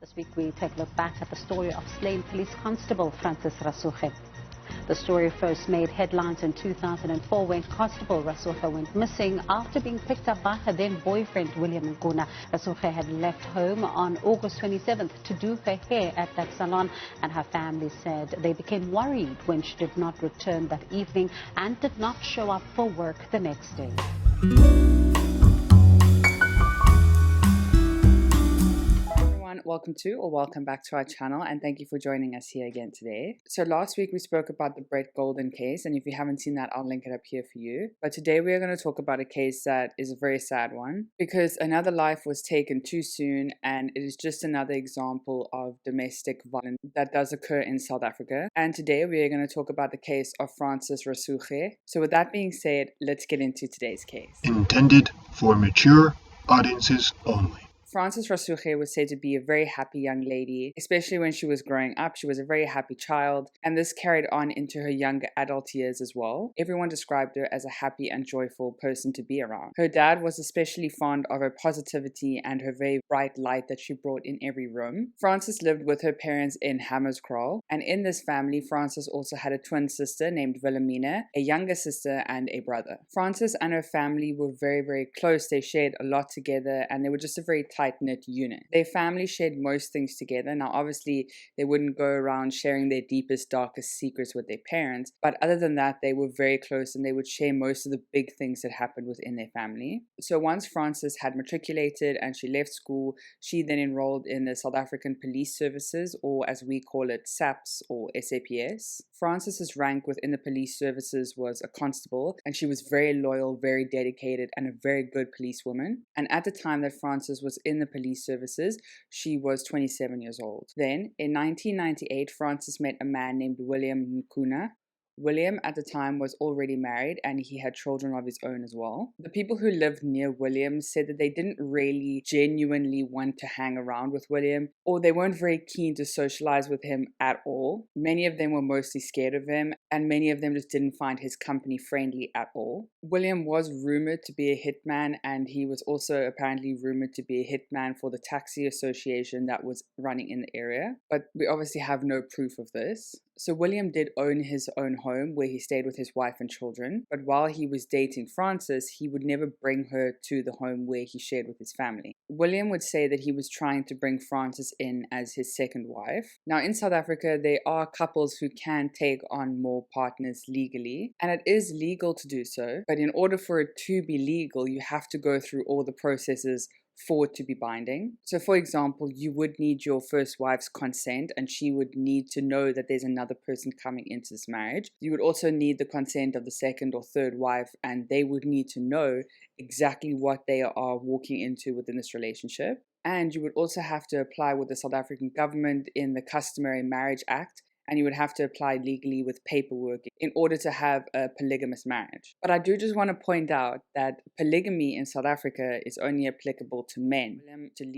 This week we take a look back at the story of slain police constable Francis Rasuge. The story first made headlines in 2004 when Constable Rasuge went missing after being picked up by her then boyfriend William Nkuna. Rasuge had left home on August 27th to do her hair at that salon, and her family said they became worried when she did not return that evening and did not show up for work the next day. Welcome back to our channel, and thank you for joining us here again today. So last week we spoke about the Brett Golden case, and if you haven't seen that, I'll link it up here for you. But today we are going to talk about a case that is a very sad one because another life was taken too soon, and it is just another example of domestic violence that does occur in South Africa. And today we are going to talk about the case of Francis Rasuge. So with that being said, let's get into today's case. Intended for mature audiences only. Francis Rasuge was said to be a very happy young lady, especially when she was growing up. She was a very happy child, and this carried on into her younger adult years as well. Everyone described her as a happy and joyful person to be around. Her dad was especially fond of her positivity and her very bright light that she brought in every room. Francis lived with her parents in Hammerskraal, and in this family, Francis also had a twin sister named Wilhelmina, a younger sister, and a brother. Francis and her family were very, very close. They shared a lot together, and they were just a very tight-knit unit. Their family shared most things together. Now, obviously, they wouldn't go around sharing their deepest, darkest secrets with their parents, but other than that, they were very close and they would share most of the big things that happened within their family. So once Francis had matriculated and she left school, she then enrolled in the South African Police Services, or as we call it, SAPS or SAPS. Francis's rank within the police services was a constable, and she was very loyal, very dedicated, and a very good policewoman. And at the time that Francis was in the police services, she was 27 years old. Then, in 1998, Francis met a man named William Nkuna. William at the time was already married and he had children of his own as well. The people who lived near William said that they didn't really genuinely want to hang around with William, or they weren't very keen to socialize with him at all. Many of them were mostly scared of him, and many of them just didn't find his company friendly at all. William was rumored to be a hitman, and he was also apparently rumored to be a hitman for the taxi association that was running in the area, but we obviously have no proof of this. So William did own his own home where he stayed with his wife and children, but while he was dating Francis, he would never bring her to the home where he shared with his family. William would say that he was trying to bring Francis in as his second wife. Now in South Africa, there are couples who can take on more partners legally, and it is legal to do so, but in order for it to be legal, you have to go through all the processes for it to be binding. So for example, you would need your first wife's consent, and she would need to know that there's another person coming into this marriage. You would also need the consent of the second or third wife, and they would need to know exactly what they are walking into within this relationship. And you would also have to apply with the South African government in the Customary Marriage Act, and you would have to apply legally with paperwork in order to have a polygamous marriage. But I do just want to point out that polygamy in South Africa is only applicable to men.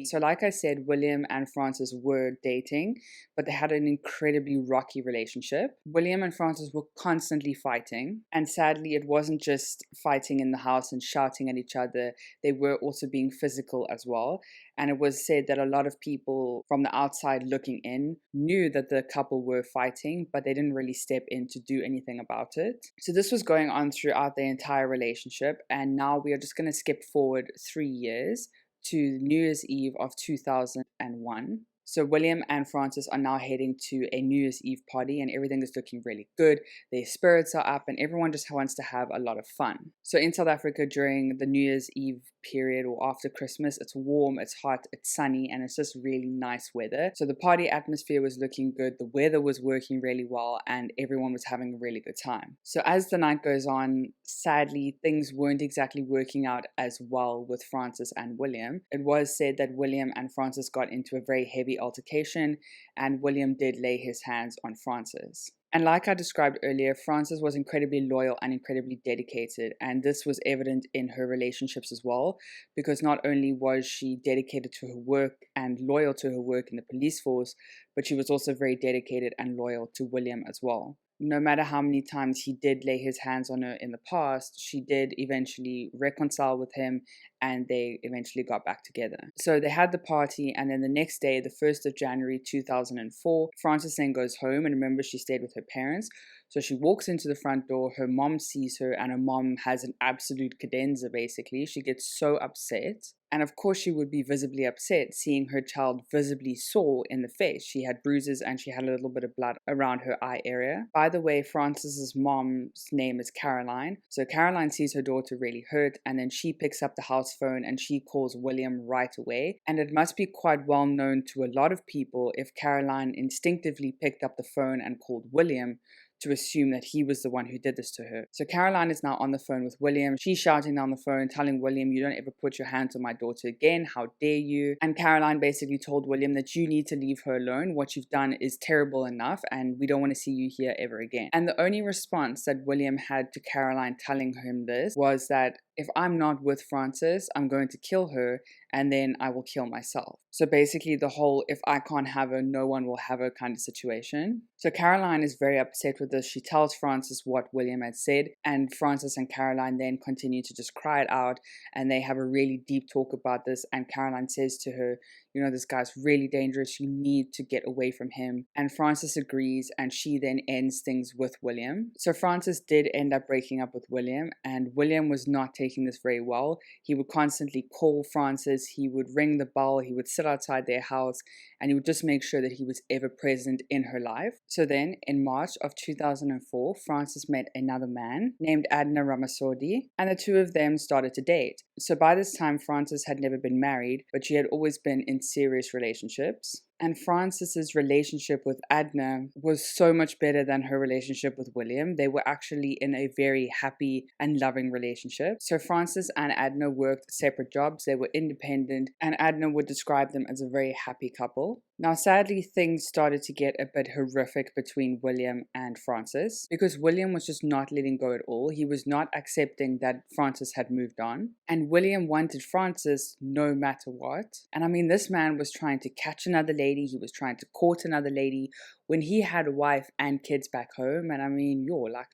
So like I said, William and Francis were dating, but they had an incredibly rocky relationship. William and Francis were constantly fighting, and sadly it wasn't just fighting in the house and shouting at each other, they were also being physical as well. And it was said that a lot of people from the outside looking in knew that the couple were fighting, but they didn't really step in to do anything about it. So this was going on throughout their entire relationship. And now we are just going to skip forward 3 years to New Year's Eve of 2001. So William and Francis are now heading to a New Year's Eve party, and everything is looking really good. Their spirits are up and everyone just wants to have a lot of fun. So in South Africa during the New Year's Eve period or after Christmas, it's warm, it's hot, it's sunny, and it's just really nice weather. So the party atmosphere was looking good, the weather was working really well, and everyone was having a really good time. So as the night goes on, sadly, things weren't exactly working out as well with Francis and William. It was said that William and Francis got into a very heavy altercation, and William did lay his hands on Francis. And like I described earlier, Francis was incredibly loyal and incredibly dedicated, and this was evident in her relationships as well, because not only was she dedicated to her work and loyal to her work in the police force, but she was also very dedicated and loyal to William as well. No matter how many times he did lay his hands on her in the past, she did eventually reconcile with him and they eventually got back together. So they had the party, and then the next day, the 1st of January 2004, Frances then goes home, and remember, she stayed with her parents. So she walks into the front door, her mom sees her, and her mom has an absolute cadenza, basically. She gets so upset. And of course, she would be visibly upset seeing her child visibly sore in the face. She had bruises and she had a little bit of blood around her eye area. By the way, Frances's mom's name is Caroline. So Caroline sees her daughter really hurt, and then she picks up the house phone and she calls William right away. And it must be quite well known to a lot of people if Caroline instinctively picked up the phone and called William, to assume that he was the one who did this to her. So Caroline is now on the phone with William. She's shouting down the phone, telling William, "You don't ever put your hands on my daughter again. How dare you?" And Caroline basically told William that you need to leave her alone. What you've done is terrible enough, and we don't want to see you here ever again. And the only response that William had to Caroline telling him this was that, if I'm not with Frances, I'm going to kill her, and then I will kill myself. So basically the whole, if I can't have her, no one will have her kind of situation. So Caroline is very upset with this. She tells Frances what William had said, and Frances and Caroline then continue to just cry it out, and they have a really deep talk about this. And Caroline says to her, "You know, this guy's really dangerous. You need to get away from him." And Frances agrees, and she then ends things with William. So Frances did end up breaking up with William, and William was not taking this very well. He would constantly call Frances, he would ring the bell, he would sit outside their house, and he would just make sure that he was ever present in her life. So then, in March of 2004, Frances met another man named Adna Ramasodi, and the two of them started to date. So by this time, Frances had never been married, but she had always been in serious relationships. And Frances's relationship with Adna was so much better than her relationship with William. They were actually in a very happy and loving relationship. So Frances and Adna worked separate jobs. They were independent, and Adna would describe them as a very happy couple. Now, sadly, things started to get a bit horrific between William and Frances, because William was just not letting go at all. He was not accepting that Frances had moved on, and William wanted Frances no matter what. And I mean, this man was trying to catch another lady. He was trying to court another lady when he had a wife and kids back home. And I mean,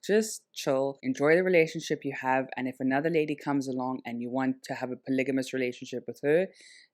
just chill, enjoy the relationship you have. And if another lady comes along and you want to have a polygamous relationship with her,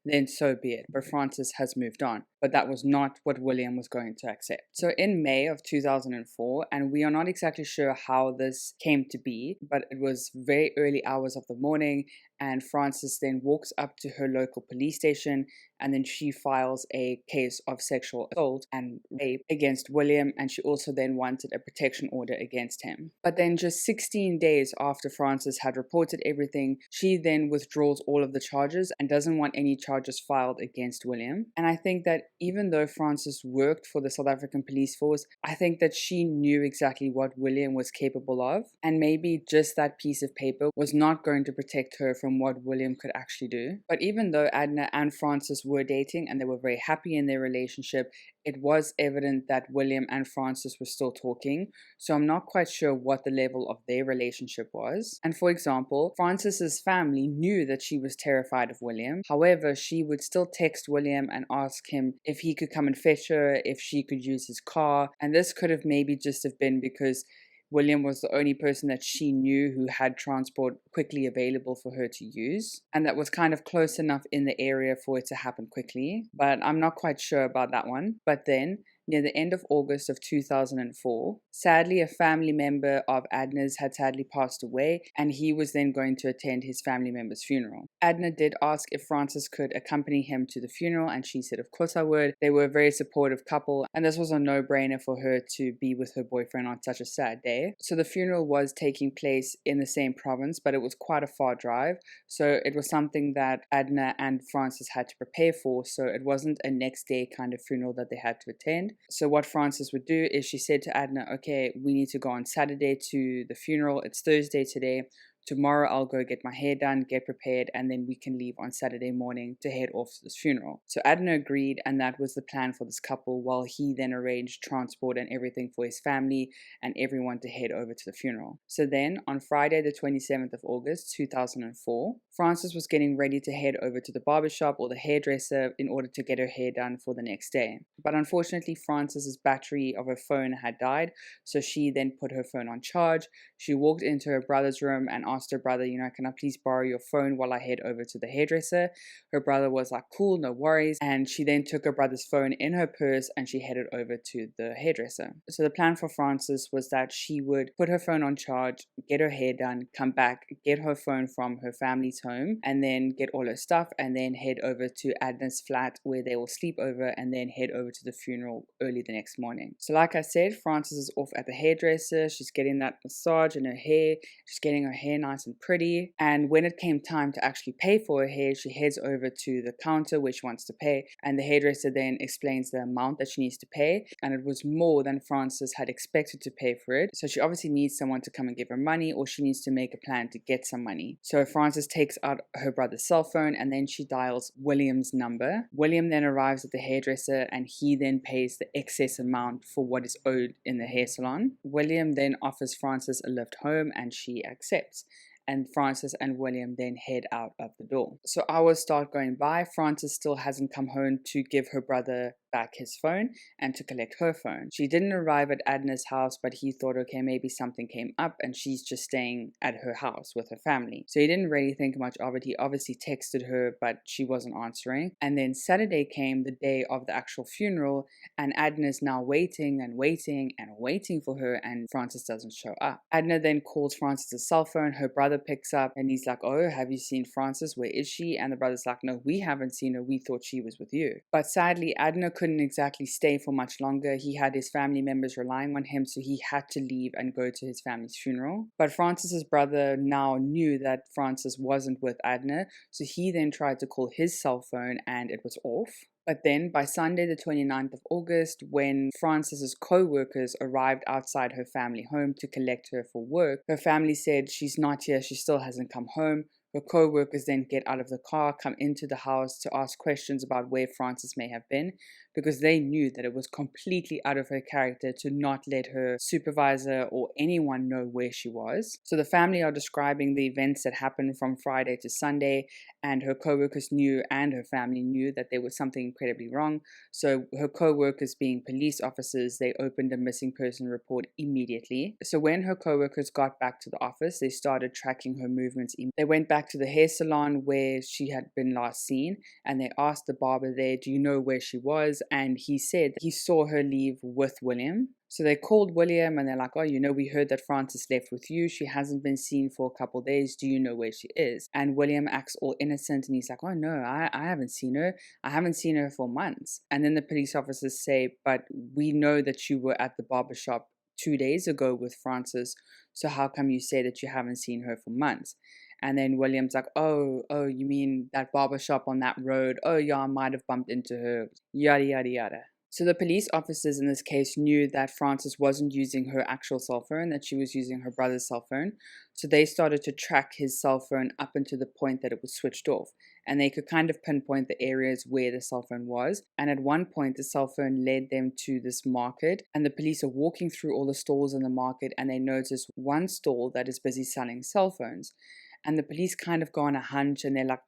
then so be it. But Frances has moved on. But that was not what William was going to accept. So in May of 2004, and we are not exactly sure how this came to be, but it was very early hours of the morning, and Frances then walks up to her local police station, and then she files a case of sexual assault and rape against William, and she also then wanted a protection order against him. But then just 16 days after Frances had reported everything, she then withdraws all of the charges and doesn't want any charges filed against William. And I think that even though Frances worked for the South African police force, I think that she knew exactly what William was capable of, and maybe just that piece of paper was not going to protect her from what William could actually do. But even though Adna and Frances were dating and they were very happy in their relationship, it was evident that William and Frances were still talking, so I'm not quite sure what the level of their relationship was. And for example, Frances's family knew that she was terrified of William. However, she would still text William and ask him if he could come and fetch her, if she could use his car, and this could have maybe just have been because William was the only person that she knew who had transport quickly available for her to use, and that was kind of close enough in the area for it to happen quickly, but I'm not quite sure about that one. But then, near the end of August of 2004, sadly, a family member of Adna's had sadly passed away, and he was then going to attend his family member's funeral. Adna did ask if Frances could accompany him to the funeral, and she said, of course I would. They were a very supportive couple, and this was a no-brainer for her to be with her boyfriend on such a sad day. So the funeral was taking place in the same province, but it was quite a far drive, so it was something that Adna and Frances had to prepare for, so it wasn't a next day kind of funeral that they had to attend. So what Frances would do is she said to Adna, okay, we need to go on Saturday to the funeral. It's Thursday today. Tomorrow I'll go get my hair done, get prepared, and then we can leave on Saturday morning to head off to this funeral. So Adna agreed, and that was the plan for this couple, while he then arranged transport and everything for his family and everyone to head over to the funeral. So then, on Friday the 27th of August 2004, Frances was getting ready to head over to the barbershop or the hairdresser in order to get her hair done for the next day. But unfortunately, Frances's battery of her phone had died, so she then put her phone on charge. She walked into her brother's room and asked her brother, can I please borrow your phone while I head over to the hairdresser? Her brother was like, cool, no worries. And she then took her brother's phone in her purse and she headed over to the hairdresser. So the plan for Frances was that she would put her phone on charge, get her hair done, come back, get her phone from her family's home, and then get all her stuff, and then head over to Adna's flat where they will sleep over, and then head over to the funeral early the next morning. So like I said, Frances is off at the hairdresser. She's getting that massage in her hair. She's getting her hair nice and pretty. And when it came time to actually pay for her hair, she heads over to the counter where she wants to pay, and the hairdresser then explains the amount that she needs to pay, and it was more than Frances had expected to pay for it. So she obviously needs someone to come and give her money, or she needs to make a plan to get some money. So Frances takes out her brother's cell phone and then she dials William's number. William then arrives at the hairdresser and he then pays the excess amount for what is owed in the hair salon. William then offers Frances a lift home and she accepts. And Frances and William then head out of the door. So hours start going by. Frances still hasn't come home to give her brother back his phone and to collect her phone. She didn't arrive at Adna's house, but he thought, okay, maybe something came up and she's just staying at her house with her family. So he didn't really think much of it. He obviously texted her, but she wasn't answering. And then Saturday came, the day of the actual funeral, and Adna's now waiting and waiting and waiting for her, and Frances doesn't show up. Adna then calls Frances' cell phone. Her brother picks up and he's like, oh, have you seen Frances? Where is she? And the brother's like, no, we haven't seen her. We thought she was with you. But sadly, Adna couldn't exactly stay for much longer. He had his family members relying on him, so he had to leave and go to his family's funeral. But Frances's brother now knew that Frances wasn't with Adna, so he then tried to call his cell phone and it was off. But then by Sunday the 29th of August, when Frances's co-workers arrived outside her family home to collect her for work, her family said she's not here, she still hasn't come home. Her co-workers then get out of the car, come into the house to ask questions about where Frances may have been, because they knew that it was completely out of her character to not let her supervisor or anyone know where she was. So the family are describing the events that happened from Friday to Sunday, and her co-workers knew and her family knew that there was something incredibly wrong. So her co-workers, being police officers, they opened a missing person report immediately. So when her co-workers got back to the office, they started tracking her movements. They went back to the hair salon where she had been last seen, and they asked the barber there, do you know where she was? And he said he saw her leave with William. So they called William and they're like, oh, we heard that Frances left with you. She hasn't been seen for a couple of days. Do you know where she is? And William acts all innocent and he's like, oh no, I haven't seen her. I haven't seen her for months. And then the police officers say, but we know that you were at the barbershop 2 days ago with Frances. So how come you say that you haven't seen her for months? And then William's like, oh, you mean that barbershop on that road? Oh yeah, I might have bumped into her, yada, yada, yada. So the police officers in this case knew that Frances wasn't using her actual cell phone, that she was using her brother's cell phone. So they started to track his cell phone up until the point that it was switched off. And they could kind of pinpoint the areas where the cell phone was. And at one point, the cell phone led them to this market. And the police are walking through all the stalls in the market and they notice one stall that is busy selling cell phones. And the police kind of go on a hunch and they're like,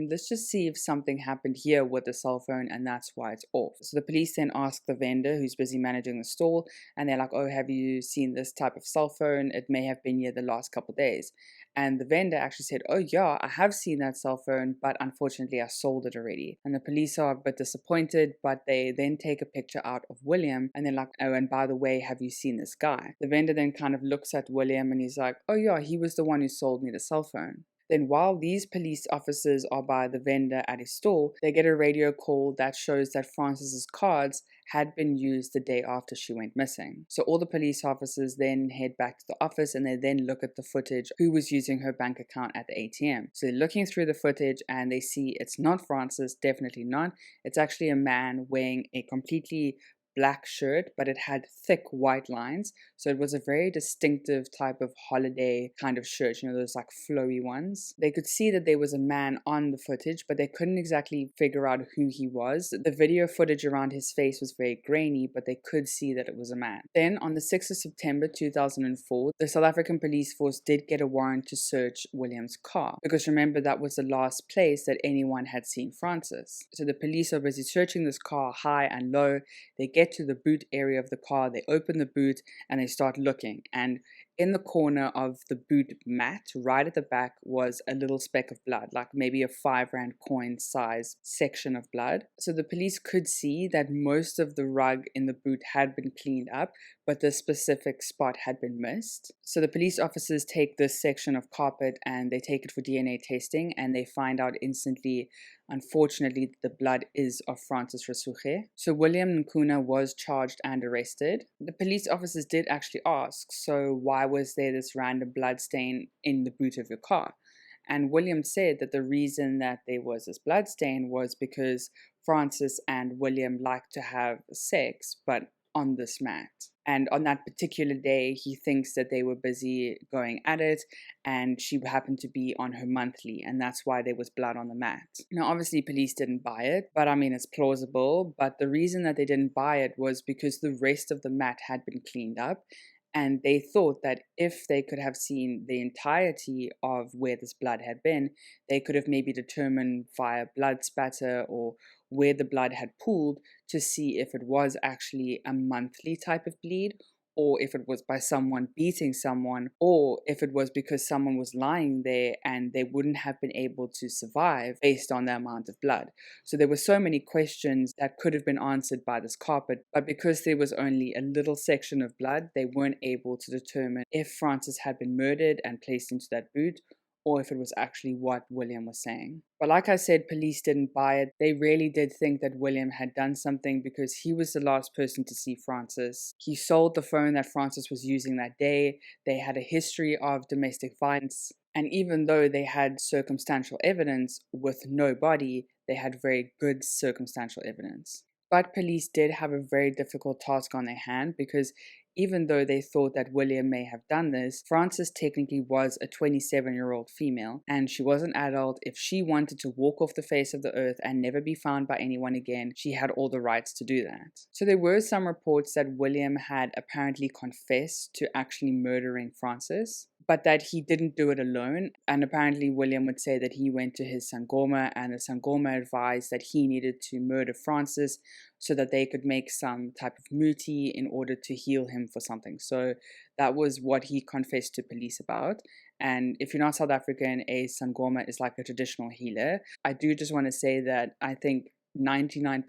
let's just see if something happened here with the cell phone and that's why it's off. So the police then ask the vendor who's busy managing the stall and they're like, oh, have you seen this type of cell phone? It may have been here the last couple of days. And the vendor actually said, oh yeah, I have seen that cell phone, but unfortunately I sold it already. And the police are a bit disappointed, but they then take a picture out of William and they're like, oh, and by the way, have you seen this guy? The vendor then kind of looks at William and he's like, oh yeah, he was the one who sold me the cell phone. Then while these police officers are by the vendor at his store, they get a radio call that shows that Frances's cards had been used the day after she went missing. So all the police officers then head back to the office and they then look at the footage, who was using her bank account at the ATM. So they're looking through the footage and they see it's not Frances, definitely not. It's actually a man wearing a completely black shirt, but it had thick white lines. So it was a very distinctive type of holiday kind of shirt, those like flowy ones. They could see that there was a man on the footage, but they couldn't exactly figure out who he was. The video footage around his face was very grainy, but they could see that it was a man. Then on the 6th of September 2004, the South African police force did get a warrant to search William's car, because remember, that was the last place that anyone had seen Frances. So the police are busy searching this car high and low. They get to the boot area of the car, they open the boot and they start looking, and in the corner of the boot mat, right at the back, was a little speck of blood, like maybe a 5 Rand coin size section of blood. So the police could see that most of the rug in the boot had been cleaned up, but the specific spot had been missed. So the police officers take this section of carpet and they take it for DNA testing, and they find out instantly, unfortunately, the blood is of Francis Rasuge. So William Nkuna was charged and arrested. The police officers did actually ask, so why was there this random blood stain in the boot of your car? And William said that the reason that there was this blood stain was because Francis and William liked to have sex, but on this mat. And on that particular day, he thinks that they were busy going at it, and she happened to be on her monthly, and that's why there was blood on the mat. Now, obviously, police didn't buy it, but I mean, it's plausible. But the reason that they didn't buy it was because the rest of the mat had been cleaned up, and they thought that if they could have seen the entirety of where this blood had been, they could have maybe determined via blood spatter or where the blood had pooled to see if it was actually a monthly type of bleed, or if it was by someone beating someone, or if it was because someone was lying there and they wouldn't have been able to survive based on the amount of blood. So there were so many questions that could have been answered by this carpet, but because there was only a little section of blood, they weren't able to determine if Francis had been murdered and placed into that boot, or if it was actually what William was saying. But like I said, police didn't buy it. They really did think that William had done something because he was the last person to see Francis. He sold the phone that Francis was using that day. They had a history of domestic violence. And even though they had circumstantial evidence with no body, they had very good circumstantial evidence. But police did have a very difficult task on their hand because even though they thought that William may have done this, Frances technically was a 27-year-old female, and she was an adult. If she wanted to walk off the face of the earth and never be found by anyone again, she had all the rights to do that. So there were some reports that William had apparently confessed to actually murdering Frances, but that he didn't do it alone. And apparently William would say that he went to his Sangoma, and the Sangoma advised that he needed to murder Francis so that they could make some type of muti in order to heal him for something. So that was what he confessed to police about. And if you're not South African, a Sangoma is like a traditional healer. I do just want to say that I think 99%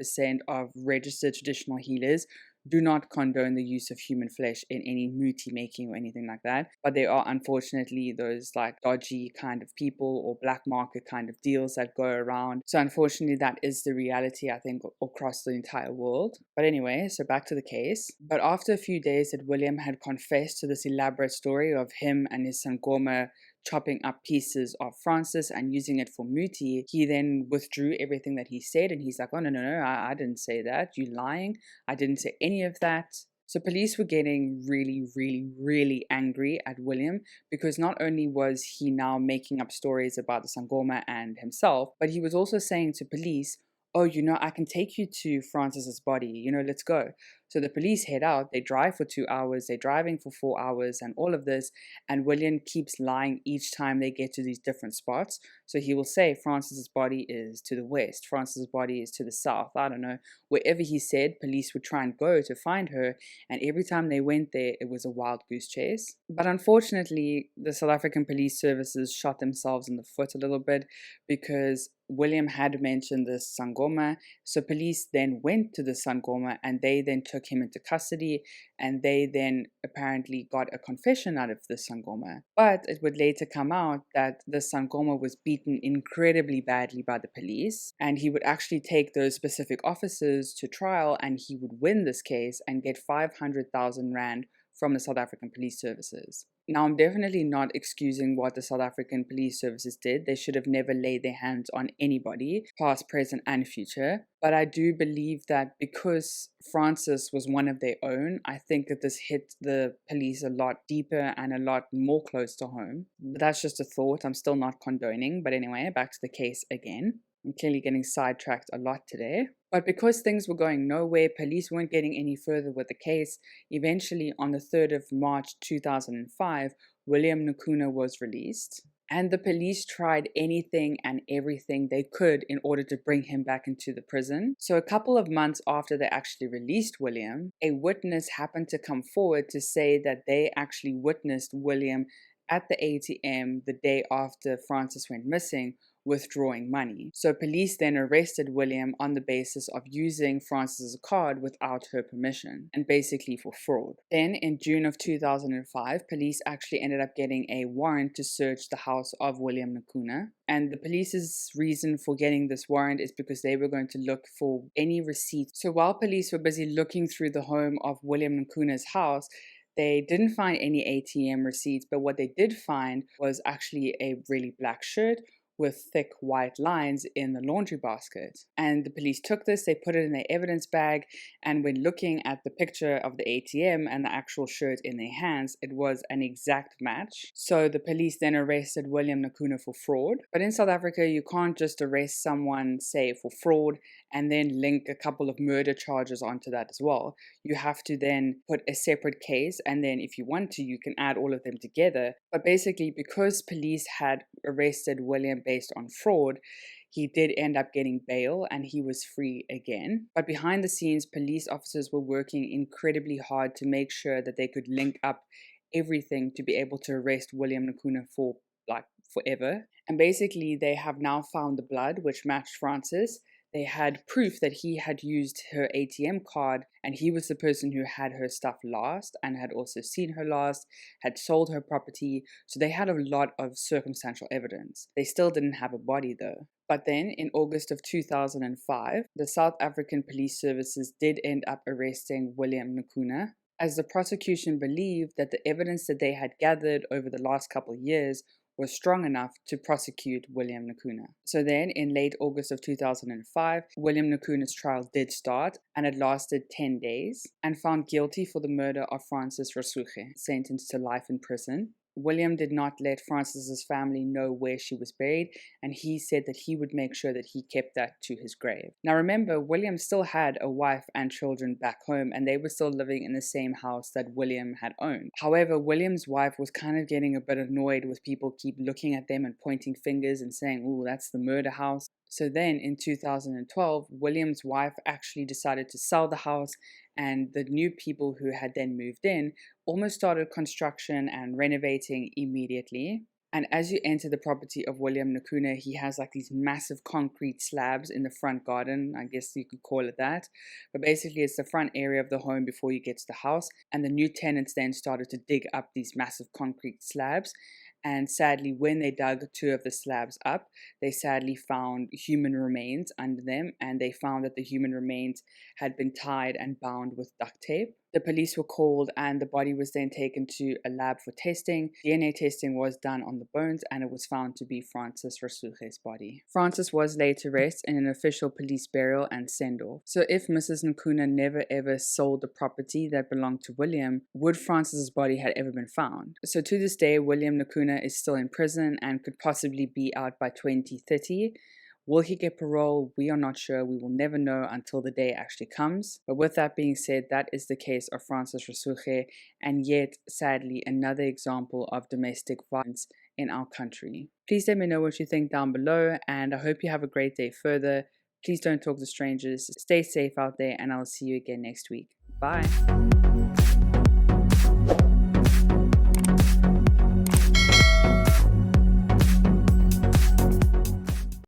of registered traditional healers do not condone the use of human flesh in any muti making or anything like that. But there are unfortunately those like dodgy kind of people or black market kind of deals that go around. So unfortunately that is the reality, I think, across the entire world. But anyway, so back to the case. But after a few days that William had confessed to this elaborate story of him and his Sangoma chopping up pieces of Francis and using it for muti, he then withdrew everything that he said, and he's like, oh no, I didn't say that, you lying, I didn't say any of that. So police were getting really angry at William because not only was he now making up stories about the Sangoma and himself, but he was also saying to police, oh, I can take you to Francis's body, let's go. So the police head out, they drive for 2 hours, they're driving for 4 hours and all of this, and William keeps lying each time they get to these different spots. So he will say Francis's body is to the west, Francis's body is to the south, I don't know. Wherever he said, police would try and go to find her, and every time they went there, it was a wild goose chase. But unfortunately, the South African police services shot themselves in the foot a little bit because William had mentioned this Sangoma, so police then went to the Sangoma and they then took him into custody, and they then apparently got a confession out of the Sangoma. But it would later come out that the Sangoma was beaten incredibly badly by the police, and he would actually take those specific officers to trial, and he would win this case and get 500,000 Rand from the South African police services. Now, I'm definitely not excusing what the South African police services did. They should have never laid their hands on anybody, past, present, and future. But I do believe that because Francis was one of their own, I think that this hit the police a lot deeper and a lot more close to home. But that's just a thought. I'm still not condoning. But anyway, back to the case again. I'm clearly getting sidetracked a lot today. But because things were going nowhere, police weren't getting any further with the case. Eventually, on the 3rd of March 2005, William Nkuna was released. And the police tried anything and everything they could in order to bring him back into the prison. So a couple of months after they actually released William, a witness happened to come forward to say that they actually witnessed William at the ATM the day after Francis went missing, withdrawing money. So police then arrested William on the basis of using Francis's card without her permission, and basically for fraud. Then in June of 2005, police actually ended up getting a warrant to search the house of William Nakuna. And the police's reason for getting this warrant is because they were going to look for any receipts. So while police were busy looking through the home of William Nakuna's house, they didn't find any ATM receipts, but what they did find was actually a really black shirt with thick white lines in the laundry basket. And the police took this, they put it in their evidence bag, and when looking at the picture of the ATM and the actual shirt in their hands, it was an exact match. So the police then arrested William Nakuna for fraud. But in South Africa, you can't just arrest someone, say, for fraud and then link a couple of murder charges onto that as well. You have to then put a separate case, and then if you want to, you can add all of them together. But basically, because police had arrested William based on fraud, he did end up getting bail and he was free again. But behind the scenes, police officers were working incredibly hard to make sure that they could link up everything to be able to arrest William Nakuna for forever. And basically, they have now found the blood which matched Francis. They had proof that he had used her ATM card and he was the person who had her stuff last and had also seen her last, had sold her property. So they had a lot of circumstantial evidence. They still didn't have a body though. But then in August of 2005, the South African Police Services did end up arresting William Nakuna, as the prosecution believed that the evidence that they had gathered over the last couple of years was strong enough to prosecute William Nakuna. So then, in late August of 2005, William Nakuna's trial did start, and it lasted 10 days, and found guilty for the murder of Francis Rasuge, sentenced to life in prison. William did not let Francis's family know where she was buried, and he said that he would make sure that he kept that to his grave. Now remember, William still had a wife and children back home, and they were still living in the same house that William had owned. However, William's wife was kind of getting a bit annoyed with people keep looking at them and pointing fingers and saying, "Ooh, that's the murder house." So then in 2012, William's wife actually decided to sell the house, and the new people who had then moved in almost started construction and renovating immediately. And as you enter the property of William Nakuna, he has like these massive concrete slabs in the front garden. I guess you could call it that. But basically, it's the front area of the home before you get to the house. And the new tenants then started to dig up these massive concrete slabs. And sadly, when they dug two of the slabs up, they sadly found human remains under them, and they found that the human remains had been tied and bound with duct tape. The police were called, and the body was then taken to a lab for testing. DNA testing was done on the bones, and it was found to be Francis Rasuge's body. Francis was laid to rest in an official police burial and send-off. So if Mrs. Nakuna never ever sold the property that belonged to William, would Francis's body had ever been found? So to this day, William Nakuna is still in prison and could possibly be out by 2030. Will he get parole? We are not sure. We will never know until the day actually comes. But with that being said, that is the case of Francis Rasuge, and yet, sadly, another example of domestic violence in our country. Please let me know what you think down below, and I hope you have a great day further. Please don't talk to strangers. Stay safe out there, and I'll see you again next week. Bye.